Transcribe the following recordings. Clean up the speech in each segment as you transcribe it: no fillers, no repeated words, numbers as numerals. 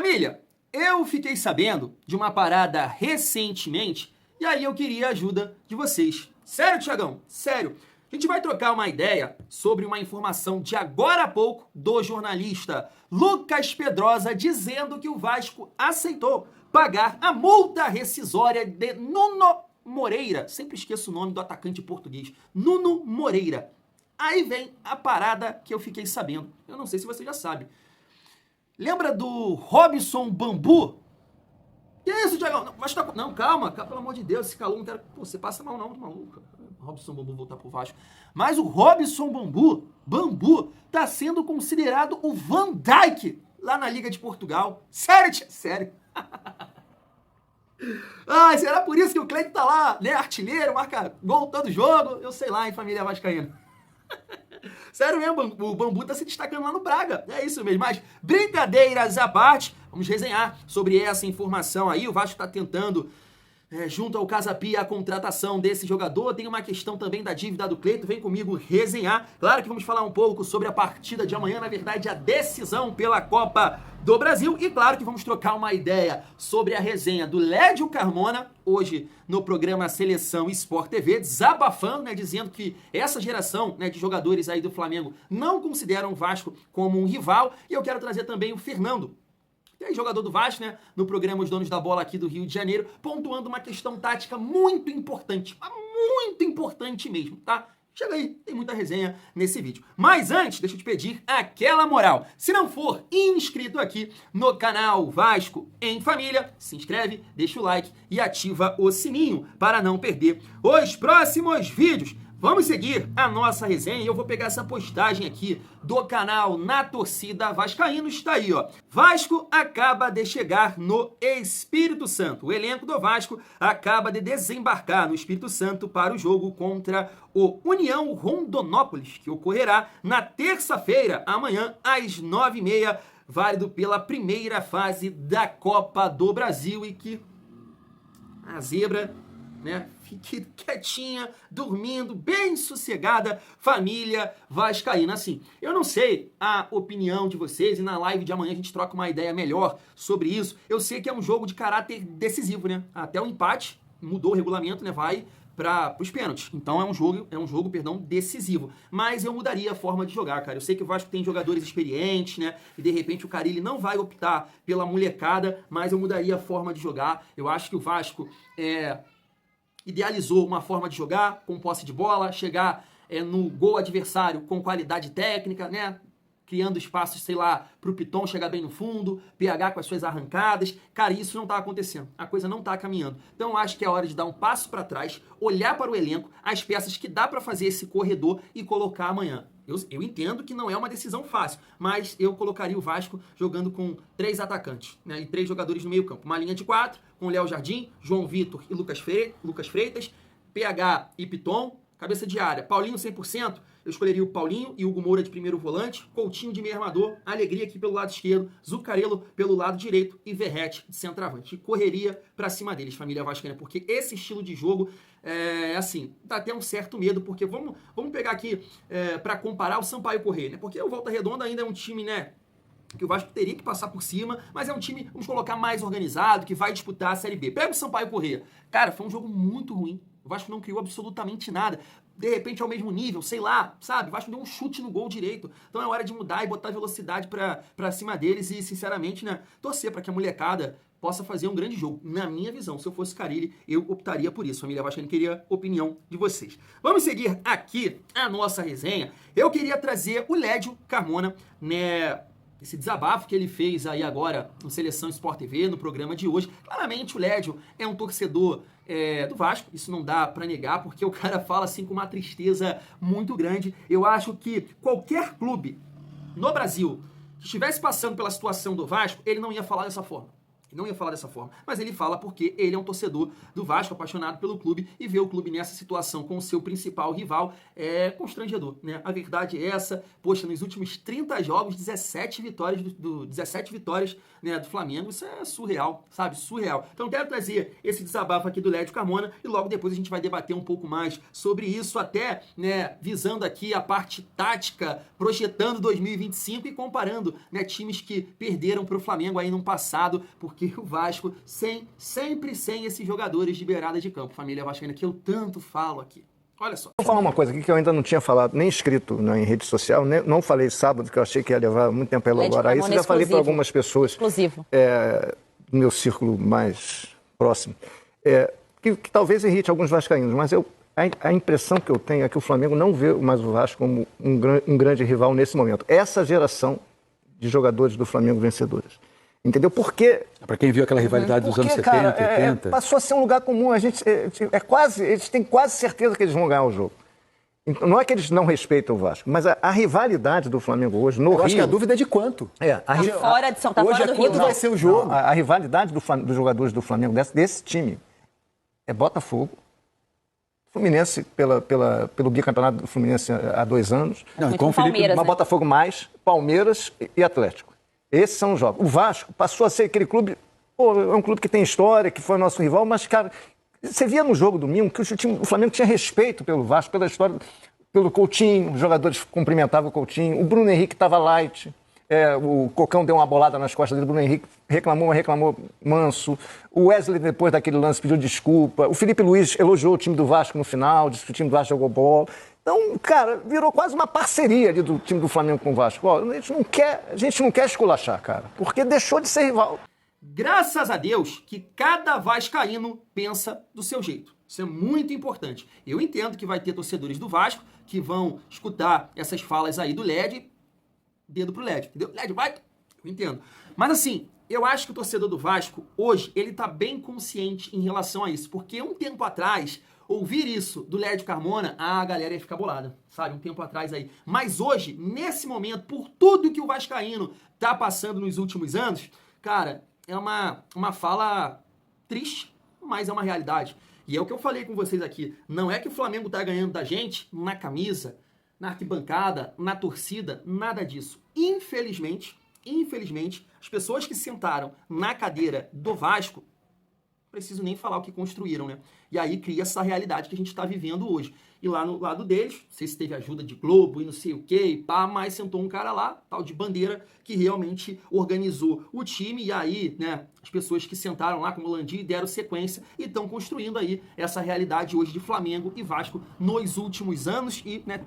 Família, eu fiquei sabendo de uma parada recentemente e aí eu queria a ajuda de vocês. Sério, Thiagão? Sério. A gente vai trocar uma ideia sobre uma informação de agora há pouco do jornalista Lucas Pedrosa dizendo que o Vasco aceitou pagar a multa rescisória de Nuno Moreira. Sempre esqueço o nome do atacante português. Nuno Moreira. Aí vem a parada que eu fiquei sabendo. Eu não sei se você já sabe. Lembra do Robson Bambu? Que é isso, Thiago? Não, calma, pelo amor de Deus, esse calor não quero... Pô, você passa mal não, tô maluco. Robson Bambu voltar pro Vasco. Mas o Robson Bambu, tá sendo considerado o Van Dijk lá na Liga de Portugal. Sério, tia? Sério. Ai, será por isso que o Cleiton tá lá, né? Artilheiro, marca gol todo jogo? Eu sei lá, hein, família vascaína. Sério mesmo, o Bambu tá se destacando lá no Braga. É isso mesmo. Mas brincadeiras à parte, vamos resenhar sobre essa informação aí. O Vasco tá tentando, junto ao Casa Pia, a contratação desse jogador. Tem uma questão também da dívida do Cleiton. Vem comigo resenhar. Claro que vamos falar um pouco sobre a partida de amanhã. Na verdade, a decisão pela Copa do Brasil. E claro que vamos trocar uma ideia sobre a resenha do Lédio Carmona, hoje no programa Seleção Sport TV, desabafando, né, dizendo que essa geração, né, de jogadores aí do Flamengo não consideram o Vasco como um rival. E eu quero trazer também o Fernando, que é jogador do Vasco, né, no programa Os Donos da Bola aqui do Rio de Janeiro, pontuando uma questão tática muito importante mesmo, tá? Chega aí, tem muita resenha nesse vídeo. Mas antes, deixa eu te pedir aquela moral. Se não for inscrito aqui no canal Vasco em Família, se inscreve, deixa o like e ativa o sininho para não perder os próximos vídeos. Vamos seguir a nossa resenha e eu vou pegar essa postagem aqui do canal Na Torcida Vascaíno. Está aí, ó. Vasco acaba de chegar no Espírito Santo. O elenco do Vasco acaba de desembarcar no Espírito Santo para o jogo contra o União Rondonópolis, que ocorrerá na terça-feira, amanhã, às 9h30, válido pela primeira fase da Copa do Brasil. E que a zebra, né, fique quietinha, dormindo, bem sossegada, família vascaína. Assim, eu não sei a opinião de vocês e na live de amanhã a gente troca uma ideia melhor sobre isso. Eu sei que é um jogo de caráter decisivo, né? Até o empate, mudou o regulamento, né? Vai para os pênaltis. Então é um jogo, decisivo. Mas eu mudaria a forma de jogar, cara. Eu sei que o Vasco tem jogadores experientes, né? E de repente o Carille não vai optar pela molecada, mas eu mudaria a forma de jogar. Eu acho que o Vasco idealizou uma forma de jogar, com posse de bola, chegar no gol adversário com qualidade técnica, né? Criando espaços, sei lá, pro Piton chegar bem no fundo, PH com as suas arrancadas. Cara, isso não tá acontecendo. A coisa não tá caminhando. Então eu acho que é hora de dar um passo para trás, olhar para o elenco, as peças que dá para fazer esse corredor e colocar amanhã. Eu entendo que não é uma decisão fácil, mas eu colocaria o Vasco jogando com 3 atacantes, né, e 3 jogadores no meio campo. Uma linha de 4, com Léo Jardim, João Vitor e Lucas Freitas, PH e Piton, cabeça de área, Paulinho 100%, eu escolheria o Paulinho e Hugo Moura de primeiro volante, Coutinho de meio armador, Alegria aqui pelo lado esquerdo, Zuccarello pelo lado direito e Verratti de centroavante. E correria pra cima deles, família vascaína, porque esse estilo de jogo, assim, dá até um certo medo, porque vamos pegar aqui pra comparar o Sampaio Corrêa, né? Porque o Volta Redonda ainda é um time, né, que o Vasco teria que passar por cima, mas é um time, vamos colocar, mais organizado, que vai disputar a Série B. Pega o Sampaio Corrêa. Cara, foi um jogo muito ruim. O Vasco não criou absolutamente nada. De repente, ao mesmo nível, sei lá, sabe? O Vasco deu um chute no gol direito. Então é hora de mudar e botar velocidade pra cima deles e, sinceramente, né, torcer para que a molecada possa fazer um grande jogo. Na minha visão, se eu fosse Carille, eu optaria por isso. Família vascaína, queria a opinião de vocês. Vamos seguir aqui a nossa resenha. Eu queria trazer o Lédio Carmona, né, esse desabafo que ele fez aí agora no Seleção Sport TV, no programa de hoje. Claramente o Lédio é um torcedor do Vasco, isso não dá pra negar, porque o cara fala assim com uma tristeza muito grande. Eu acho que qualquer clube no Brasil que estivesse passando pela situação do Vasco, ele não ia falar dessa forma. Não ia falar dessa forma, mas ele fala porque ele é um torcedor do Vasco, apaixonado pelo clube, e ver o clube nessa situação com o seu principal rival é constrangedor, né? A verdade é essa, poxa, nos últimos 30 jogos, 17 vitórias 17 vitórias, né, do Flamengo, isso é surreal, sabe? Surreal. Então quero trazer esse desabafo aqui do Lédio Carmona e logo depois a gente vai debater um pouco mais sobre isso, até, né, visando aqui a parte tática, projetando 2025 e comparando, né, times que perderam para o Flamengo aí no passado, porque o Vasco sempre sem esses jogadores de beirada de campo. Família vascaína, que eu tanto falo aqui. Olha só. Vou falar uma coisa aqui que eu ainda não tinha falado, nem escrito, né, em rede social, não falei sábado, que eu achei que ia levar muito tempo a elaborar isso. Já falei para algumas pessoas do meu círculo mais próximo, que talvez irrite alguns vascaínos, mas a impressão que eu tenho é que o Flamengo não vê mais o Vasco como um grande rival nesse momento. Essa geração de jogadores do Flamengo vencedores. Entendeu? Porque... Para quem viu aquela rivalidade dos anos 70, 80... Passou a ser um lugar comum. Eles têm quase certeza que eles vão ganhar o jogo. Então, não é que eles não respeitam o Vasco, mas a rivalidade do Flamengo hoje no Rio... Eu acho que a dúvida é de quanto. Fora de São Paulo, hoje é quanto vai ser o jogo. A rivalidade dos jogadores do Flamengo, desse time, é Botafogo, Fluminense, pelo bicampeonato do Fluminense há 2 anos. Não, com o Felipe, mas Botafogo mais, Palmeiras e Atlético. Esses são os jogos. O Vasco passou a ser aquele clube... é um clube que tem história, que foi nosso rival, mas, cara, você via no jogo domingo que o Flamengo tinha respeito pelo Vasco, pela história, pelo Coutinho, os jogadores cumprimentavam o Coutinho, o Bruno Henrique estava light, o Cocão deu uma bolada nas costas dele, o Bruno Henrique reclamou manso, o Wesley, depois daquele lance, pediu desculpa, o Felipe Luiz elogiou o time do Vasco no final, disse que o time do Vasco jogou bola. Então, cara, virou quase uma parceria ali do time do Flamengo com o Vasco. Ó, a gente não quer esculachar, cara, porque deixou de ser rival. Graças a Deus que cada vascaíno pensa do seu jeito. Isso é muito importante. Eu entendo que vai ter torcedores do Vasco que vão escutar essas falas aí do LED, dedo pro LED, entendeu? LED, vai! Eu entendo. Mas assim, eu acho que o torcedor do Vasco, hoje, ele tá bem consciente em relação a isso. Porque um tempo atrás, ouvir isso do Lédio Carmona, a galera ia ficar bolada, sabe? Um tempo atrás aí. Mas hoje, nesse momento, por tudo que o vascaíno tá passando nos últimos anos, cara, é uma fala triste, mas é uma realidade. E é o que eu falei com vocês aqui. Não é que o Flamengo tá ganhando da gente na camisa, na arquibancada, na torcida, nada disso. Infelizmente, as pessoas que sentaram na cadeira do Vasco, preciso nem falar o que construíram, né? E aí cria essa realidade que a gente está vivendo hoje. E lá no lado deles, não sei se teve ajuda de Globo e não sei o que, e pá, mas sentou um cara lá, tal de Bandeira, que realmente organizou o time. E aí, né, as pessoas que sentaram lá, como o Landim, deram sequência e estão construindo aí essa realidade hoje de Flamengo e Vasco nos últimos anos. E, né,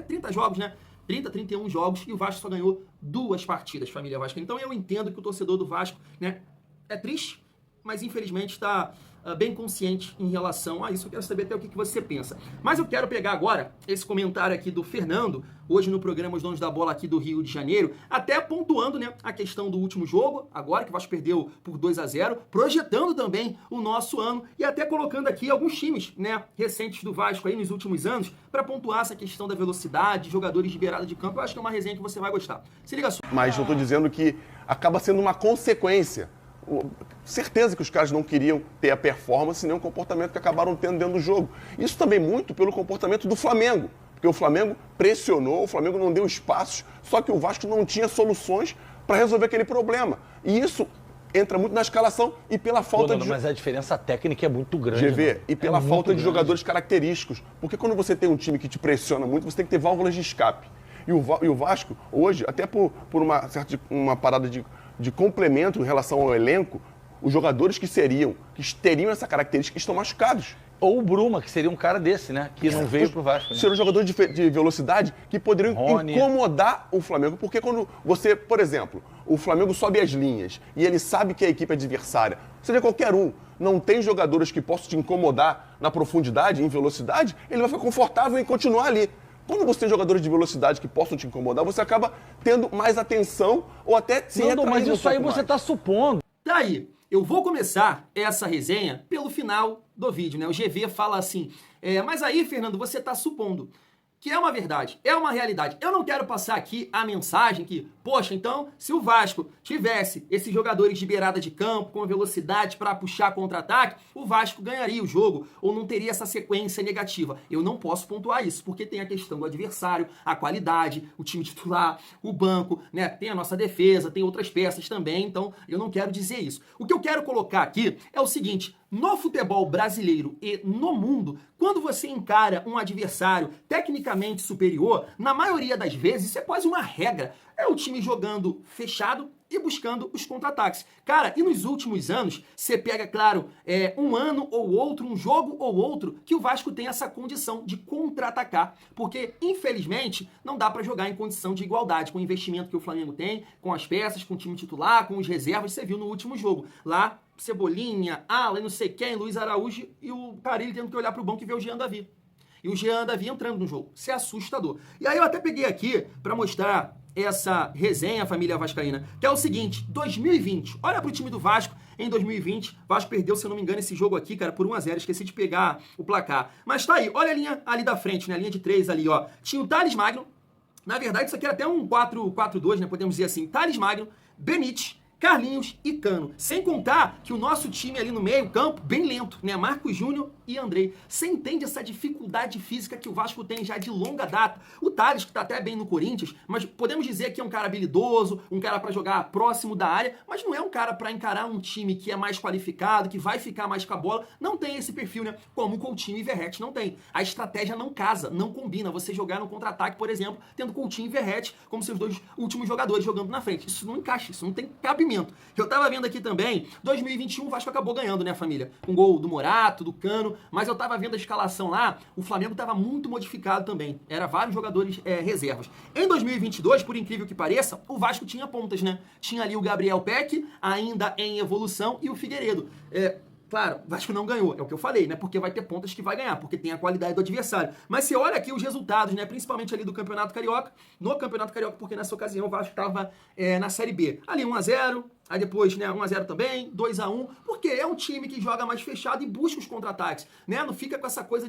30 jogos, né? 31 jogos e o Vasco só ganhou 2 partidas, família Vasco. Então eu entendo que o torcedor do Vasco, né, é triste, mas infelizmente está bem consciente em relação a isso. Eu quero saber até o que você pensa. Mas eu quero pegar agora esse comentário aqui do Fernando, hoje no programa Os Donos da Bola aqui do Rio de Janeiro, até pontuando, né, a questão do último jogo, agora que o Vasco perdeu por 2-0, projetando também o nosso ano e até colocando aqui alguns times, né, recentes do Vasco aí nos últimos anos para pontuar essa questão da velocidade, jogadores de beirada de campo. Eu acho que é uma resenha que você vai gostar. Se liga só. Mas eu estou dizendo que acaba sendo uma consequência. Certeza que os caras não queriam ter a performance nem o comportamento que acabaram tendo dentro do jogo. Isso também muito pelo comportamento do Flamengo, porque o Flamengo pressionou, o Flamengo não deu espaços, só que o Vasco não tinha soluções para resolver aquele problema. E isso entra muito na escalação e pela falta de... Mas a diferença técnica é muito grande. GV, né? E pela falta de jogadores característicos. Porque quando você tem um time que te pressiona muito, você tem que ter válvulas de escape. E o Vasco, hoje, até por uma parada de complemento em relação ao elenco, os jogadores que teriam essa característica estão machucados. Ou o Bruma, que seria um cara desse, né? Que não veio pro Vasco. Né? Seriam jogadores de velocidade que poderiam incomodar o Flamengo. Porque quando você, por exemplo, o Flamengo sobe as linhas e ele sabe que a equipe adversária, seja qualquer um, não tem jogadores que possam te incomodar na profundidade, em velocidade, ele vai ficar confortável em continuar ali. Quando você tem jogadores de velocidade que possam te incomodar, você acaba tendo mais atenção ou até se retraindo. Mas isso aí você está supondo. Daí, eu vou começar essa resenha pelo final do vídeo, né? O GV fala assim, mas aí, Fernando, você está supondo que é uma verdade, é uma realidade. Eu não quero passar aqui a mensagem que, poxa, então, se o Vasco tivesse esses jogadores de beirada de campo, com velocidade para puxar contra-ataque, o Vasco ganharia o jogo ou não teria essa sequência negativa. Eu não posso pontuar isso, porque tem a questão do adversário, a qualidade, o time titular, o banco, né? Tem a nossa defesa, tem outras peças também, então eu não quero dizer isso. O que eu quero colocar aqui é o seguinte: no futebol brasileiro e no mundo, quando você encara um adversário tecnicamente superior, na maioria das vezes, isso é quase uma regra. É o time jogando fechado e buscando os contra-ataques. Cara, e nos últimos anos, você pega, claro, um ano ou outro, um jogo ou outro, que o Vasco tem essa condição de contra-atacar. Porque, infelizmente, não dá pra jogar em condição de igualdade, com o investimento que o Flamengo tem, com as peças, com o time titular, com os reservas, você viu no último jogo. Lá, Cebolinha, Alan, não sei quem, Luiz Araújo e o Carille tendo que olhar pro banco e ver o Jean Davi. E o Jean Davi entrando no jogo. Isso é assustador. E aí eu até peguei aqui pra mostrar essa resenha, família vascaína, que é o seguinte: 2020, olha pro time do Vasco em 2020, o Vasco perdeu, se eu não me engano, esse jogo aqui, cara, por 1-0, esqueci de pegar o placar. Mas tá aí, olha a linha ali da frente, né, a linha de 3 ali, ó. Tinha o Thales Magno, na verdade isso aqui era até um 4-4-2, né, podemos dizer assim, Thales Magno, Benítez, Carlinhos e Cano. Sem contar que o nosso time ali no meio campo, bem lento, né? Marcos Júnior e Andrei. Você entende essa dificuldade física que o Vasco tem já de longa data? O Thales, que tá até bem no Corinthians, mas podemos dizer que é um cara habilidoso, um cara para jogar próximo da área, mas não é um cara para encarar um time que é mais qualificado, que vai ficar mais com a bola. Não tem esse perfil, né? Como o Coutinho e Verratti não tem. A estratégia não casa, não combina. Você jogar no contra-ataque, por exemplo, tendo Coutinho e Verratti como seus dois últimos jogadores jogando na frente. Isso não encaixa, isso não tem cabimento. Eu tava vendo aqui também, 2021 o Vasco acabou ganhando, né, família? Com gol do Morato, do Cano, mas eu tava vendo a escalação lá, o Flamengo tava muito modificado também. Era vários jogadores reservas. Em 2022, por incrível que pareça, o Vasco tinha pontas, né? Tinha ali o Gabriel Peck, ainda em evolução, e o Figueiredo. Claro, o Vasco não ganhou, é o que eu falei, né? Porque vai ter pontas que vai ganhar, porque tem a qualidade do adversário. Mas você olha aqui os resultados, né? Principalmente ali do Campeonato Carioca, no Campeonato Carioca, porque nessa ocasião o Vasco estava na Série B. Ali 1-0, aí depois, né, 1-0 também, 2-1, porque é um time que joga mais fechado e busca os contra-ataques, né? Não fica com essa coisa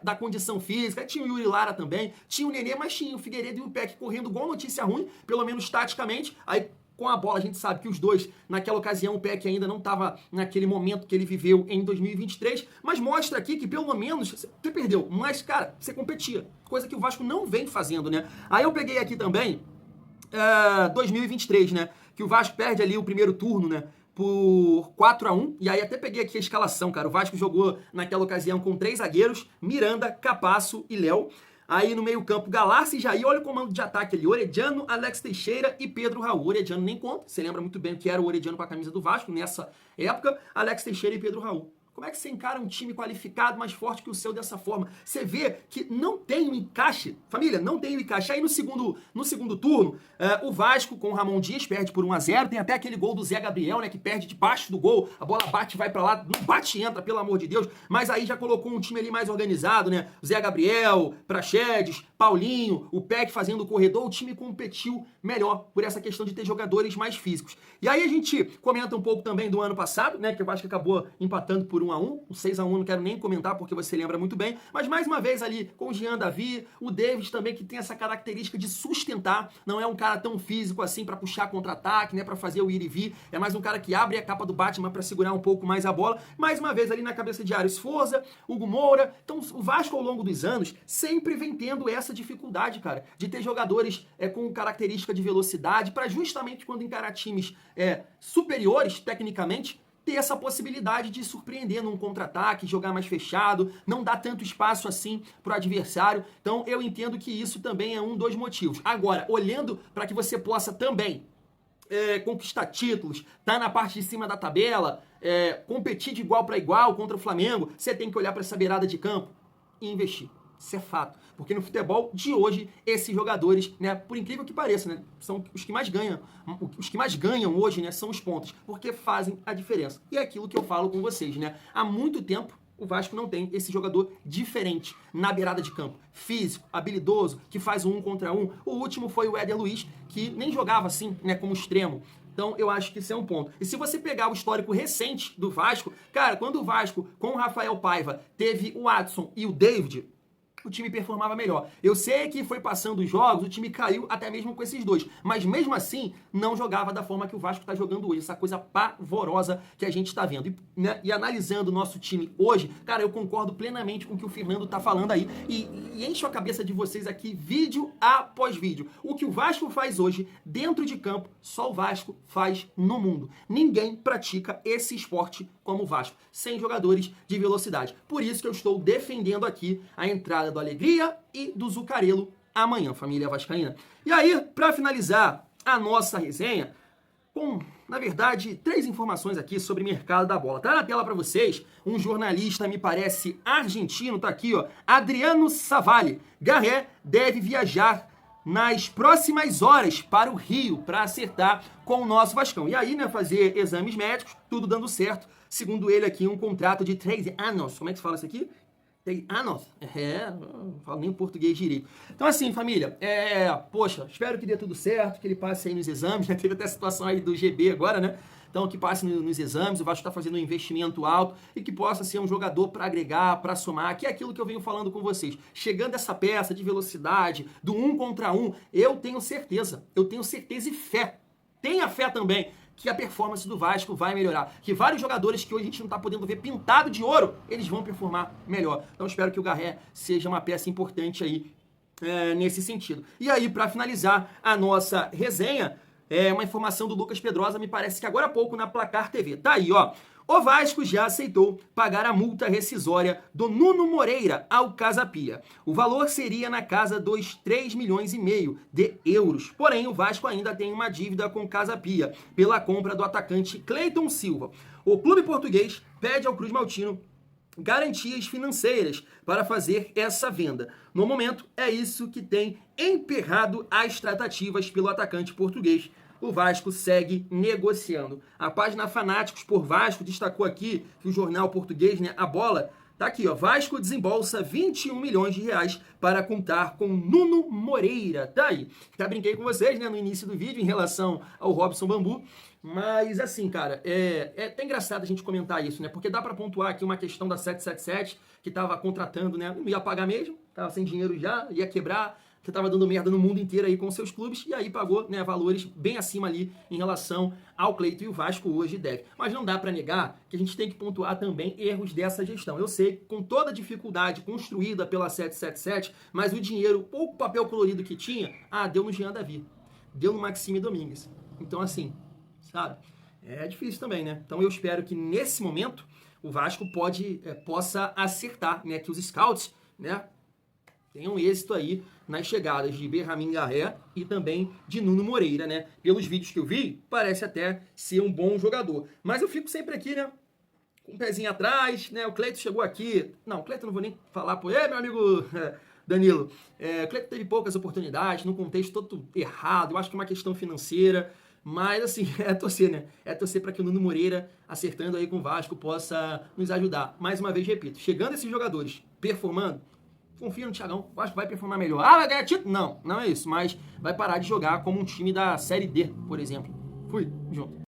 da condição física. Aí tinha o Yuri Lara também, tinha o Nenê, mas tinha o Figueiredo e o Peck correndo igual notícia ruim, pelo menos taticamente. Aí com a bola, a gente sabe que os dois, naquela ocasião, o Peck ainda não estava naquele momento que ele viveu em 2023, mas mostra aqui que pelo menos você perdeu, mas, cara, você competia, coisa que o Vasco não vem fazendo, né? Aí eu peguei aqui também 2023, né? Que o Vasco perde ali o primeiro turno, né? Por 4-1, e aí até peguei aqui a escalação, cara. O Vasco jogou naquela ocasião com 3 zagueiros, Miranda, Capasso e Léo. Aí no meio-campo, Galarça e Jair, olha o comando de ataque ali, Orediano, Alex Teixeira e Pedro Raul. Orediano nem conta, você lembra muito bem que era o Orediano com a camisa do Vasco nessa época, Alex Teixeira e Pedro Raul. Como é que você encara um time qualificado, mais forte que o seu dessa forma? Você vê que não tem um encaixe. Família, não tem um encaixe. Aí no segundo turno, o Vasco com o Ramon Dias perde por 1-0. Tem até aquele gol do Zé Gabriel, né? Que perde debaixo do gol. A bola bate, vai pra lá. Não bate e entra, pelo amor de Deus. Mas aí já colocou um time ali mais organizado, né? Zé Gabriel, Praxedes, Paulinho, o Peck fazendo o corredor. O time competiu melhor por essa questão de ter jogadores mais físicos. E aí a gente comenta um pouco também do ano passado, né? Que o Vasco acabou empatando por 1-1, o 6-1 não quero nem comentar porque você lembra muito bem, mas mais uma vez ali com o Jean Davi, o David também que tem essa característica de sustentar, não é um cara tão físico assim para puxar contra-ataque, né, para fazer o ir e vir, é mais um cara que abre a capa do Batman para segurar um pouco mais a bola, mais uma vez ali na cabeça de Ares Forza, Hugo Moura. Então o Vasco ao longo dos anos sempre vem tendo essa dificuldade, cara, de ter jogadores com característica de velocidade para justamente quando encarar times superiores tecnicamente, ter essa possibilidade de surpreender num contra-ataque, jogar mais fechado, não dar tanto espaço assim pro adversário. Então eu entendo que isso também é um dos motivos. Agora, olhando para que você possa também conquistar títulos, tá na parte de cima da tabela, competir de igual para igual contra o Flamengo, você tem que olhar para essa beirada de campo e investir. Isso é fato. Porque no futebol de hoje, esses jogadores, né, por incrível que pareça, né, são os que mais ganham. Os que mais ganham hoje, né, são os pontos. Porque fazem a diferença. E é aquilo que eu falo com vocês, né? Há muito tempo, o Vasco não tem esse jogador diferente na beirada de campo. Físico, habilidoso, que faz um contra um. O último foi o Éder Luiz, que nem jogava assim, né, como extremo. Então, eu acho que isso é um ponto. E se você pegar o histórico recente do Vasco, cara, quando o Vasco, com o Rafael Paiva, teve o Adson e o David, o time performava melhor. Eu sei que foi passando os jogos, o time caiu até mesmo com esses dois, mas mesmo assim não jogava da forma que o Vasco está jogando hoje, essa coisa pavorosa que a gente está vendo. E analisando o nosso time hoje, cara, eu concordo plenamente com o que o Fernando tá falando aí e encho a cabeça de vocês aqui vídeo após vídeo. O que o Vasco faz hoje dentro de campo, só o Vasco faz no mundo. Ninguém pratica esse esporte como o Vasco, sem jogadores de velocidade. Por isso que eu estou defendendo aqui a entrada do Alegria e do Zuccarello amanhã, família vascaína. E aí, para finalizar a nossa resenha, com, na verdade, 3 informações aqui sobre o mercado da bola. Tá na tela para vocês, um jornalista, me parece, argentino, tá aqui, ó, Adriano Savalli. Garré deve viajar nas próximas horas para o Rio, para acertar com o nosso Vascão. E aí, né, fazer exames médicos, tudo dando certo. Segundo ele aqui, um contrato de 3 anos. Como é que se fala isso aqui? 3 anos? Não falo nem português direito. Então assim, família, poxa, espero que dê tudo certo, que ele passe aí nos exames, né? Teve até a situação aí do GB agora, né? Então que passe nos exames, o Vasco está fazendo um investimento alto e que possa ser um jogador para agregar, para somar, que é aquilo que eu venho falando com vocês. Chegando essa peça de velocidade, do 1 contra 1, eu tenho certeza e fé. Tenha fé também que a performance do Vasco vai melhorar. Que vários jogadores que hoje a gente não está podendo ver pintado de ouro, eles vão performar melhor. Então espero que o Garré seja uma peça importante aí nesse sentido. E aí, para finalizar a nossa resenha, uma informação do Lucas Pedrosa, me parece que agora há pouco na Placar TV. Tá aí, ó. O Vasco já aceitou pagar a multa rescisória do Nuno Moreira ao Casa Pia. O valor seria na casa dos 3,5 milhões de euros. Porém, o Vasco ainda tem uma dívida com o Casa Pia pela compra do atacante Cleiton Silva. O clube português pede ao Cruz Maltino garantias financeiras para fazer essa venda. No momento, é isso que tem emperrado as tratativas pelo atacante português. O Vasco segue negociando. A página Fanáticos por Vasco destacou aqui que o jornal português, né, A Bola, tá aqui, ó, Vasco desembolsa 21 milhões de reais para contar com Nuno Moreira. Tá aí. Já brinquei com vocês, né, no início do vídeo em relação ao Robson Bambu, mas assim, cara, é até engraçado a gente comentar isso, né, porque dá para pontuar aqui uma questão da 777, que tava contratando, né, não ia pagar mesmo, tava sem dinheiro já, ia quebrar, que estava dando merda no mundo inteiro aí com seus clubes, e aí pagou, né, valores bem acima ali em relação ao Cleiton, e o Vasco hoje deve. Mas não dá para negar que a gente tem que pontuar também erros dessa gestão. Eu sei, com toda a dificuldade construída pela 777, mas o dinheiro, pouco papel colorido que tinha, deu no Jean Davi, deu no Maxime Domingues. Então assim, sabe, é difícil também, né? Então eu espero que nesse momento o Vasco possa acertar, né, que os scouts, né, tenham êxito aí nas chegadas de Berramin Garré e também de Nuno Moreira, né? Pelos vídeos que eu vi, parece até ser um bom jogador. Mas eu fico sempre aqui, né, com um pezinho atrás, né? O Cleiton chegou aqui. Não, o Cleiton não vou nem falar, meu amigo Danilo. O Cleiton teve poucas oportunidades, num contexto todo errado. Eu acho que é uma questão financeira. Mas, assim, torcer, né? Torcer para que o Nuno Moreira, acertando aí com o Vasco, possa nos ajudar. Mais uma vez, repito, chegando esses jogadores performando, confia no Thiagão, acho que vai performar melhor. Vai ganhar título? Não é isso, mas vai parar de jogar como um time da Série D, por exemplo. Fui, junto.